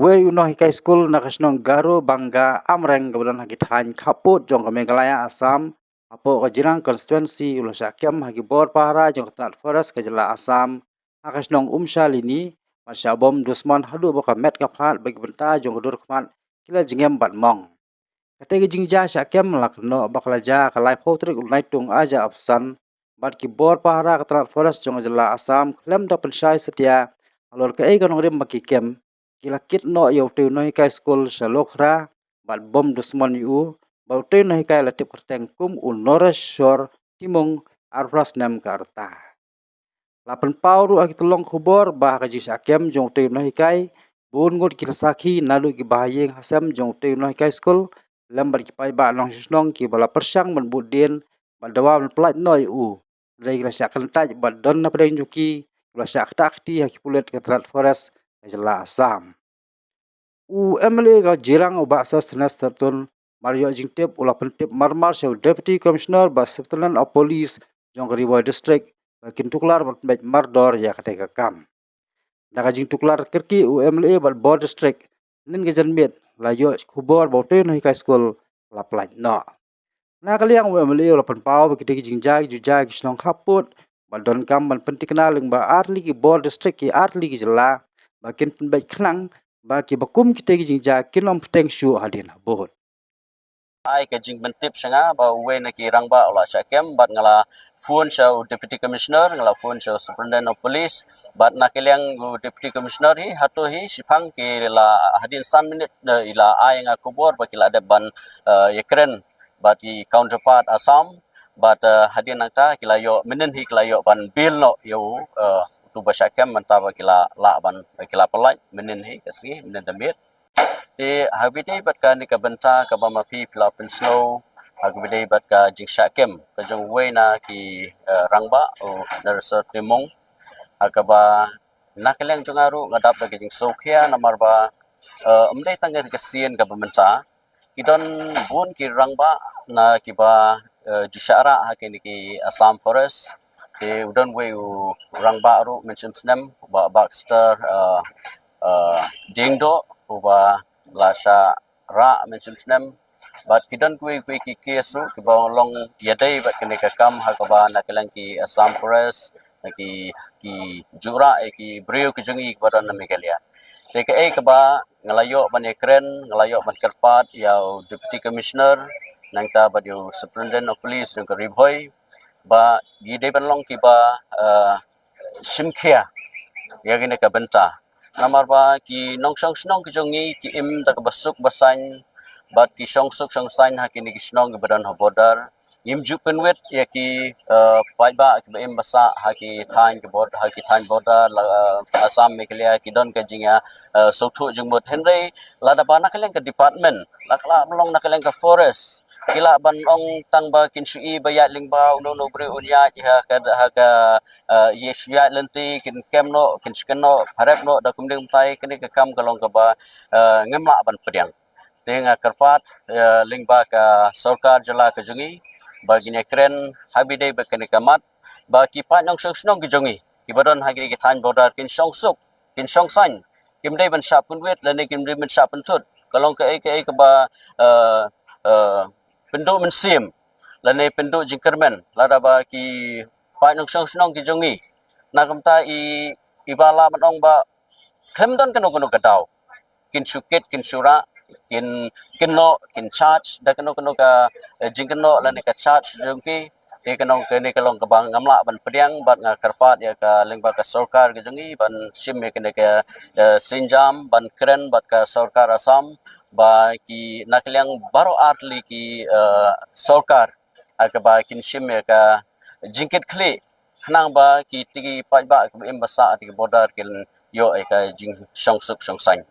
we uno hikai school nakasnong garo bangga amreng kemudian hagi thain khaput jong ke Meghalaya Assam apo ke Jirang constituency ulo syakyam hagi bor pahara jong ketat forest ke jela Assam nakasnong lini masya bom dusman hadu boka met kaphat bagi benta jong dur kmat kila jingem bat mong kate gi jingja syakyam lakno bakla ja kalai photrik ulai tung aja absan bat ki bor pahara ketat forest jong jela Assam klem da pensyai setia alor ke kanong rim baki kem kila kit no yo tu no hikai school salokra bat bom dusman yu bau tu no hikai latip kerteng kum unores shor timung arpras nam karta lapan pauru agi tolong kubor bah kaji sakem jong tu no hikai bun ngut kila sakhi nalu ki bahayeng hasam jong tu no hikai school lambar ki pai ba long snong ki bala persang ban budin baldawa ban plat no yu dari kila sakal taj bat don na pedeng juki kila sak takti haki pulet ketrat forest jela Assam. MLA ga jirang baksa senas tertun Mario Jingtip ula pentip marmar sew Deputy Commissioner bas Subtenant of Police jong Riboy District bakin tuklar bat mardor ya kate kam. Daga jing tuklar kerki MLA bal Bor District nin gejan mit layo kubor bote no hikai school laplai no. Na kaliang MLA ula penpau bakite jingjag jujag snong khaput bal don kam ban pentik naling ba arli ki Bor District ki arli ki jela bakin penbaik kenang baki bakum kita gijing jakin om peteng syu hadin bohot ai ke jing bentip sanga ba we na ki rangba ola syakem bat ngala phone show deputy commissioner ngala phone show superintendent of police bat na keliang deputy commissioner hi hatu hi sipang ki la hadin san minute ila ai nga kubor ba kila ada ban yekren bat i counterpart Assam bat hadin nata kila yo menen hi kila yo ban bill no yo tu ba syakem manta ba kila la ban kila pelai menen hi kasi menen damit ti habiti bat ka ni ka benta ka ba mapi pla pen snow habiti bat ka jing syakem ka jong we na ki rangba o narsa timong akaba nakeleng jong aru ngadap bagi jing sokhia namar ba umdai tangger kesien ka benta kidon bun ki rangba na ki ba jusyara hakini ki Assam Forest ti udon we rangba aru mention snem ba Baxter dingdo uba lasha ra mention snem bat kidan kui ki kesu ki long yadai bat kene ka kam ha ka ba na kelang ki Assam Forest ki jura ki brio ki jungi badan na Meghalaya te ka ka ba ngalayo ban ekren ngalayo ban kerpat ya deputy commissioner nang ta ba yu superintendent of police nang ka ribhoi ba gide ban long ki ba simkhia ya gine ka benta namar ba ki nongsong snong ki jongi ki im da basuk basan bat ki songsuk songsain hakini ki snong ki badan border im jupen wet ya ki pai ba ki im basa haki thain ki border Assam Meghalaya ki don ka jinga sothu jungmut henry lada bana kaleng ka department lakla mlong na kaleng ka forest kila ban ong tang ba kin sui ba ya ling ba no bre unya ha ka yesya lenti kin kemno kin skeno harap no da kumding tai kini ka kam kalong ka ba ngemla ban pediang tenga kerpat ling ba ka sarkar jala ka jungi bagine kren habide ba kini kamat ba ki pa nong snong ki jungi ki badon hagi ki than border kin songsuk kin songsan kimdai ban sap kun wet lani kimdai ban sap tut kalong ka ka ba penduk mensim lani penduk jingkermen lada ba ki pa nong snong ki jungi nakamta ibala manong ba klemdon kano kadau kin sukit kin sura kin no kin charge da kano ka jingkeno lani ka charge jungki ni kalong ka bang ngamla ban pediang bat nga karpat ya ka lingba ka sarkar ki jungi ban sim me kene ka sinjam ban kren bat ka sarkar Assam ba ki nakliang baro artli ki sarkar akaba kin sim me ka jingkit kli khnang ba ki tigi pai ba em basa ti border kin yo ka jing songsuk songsang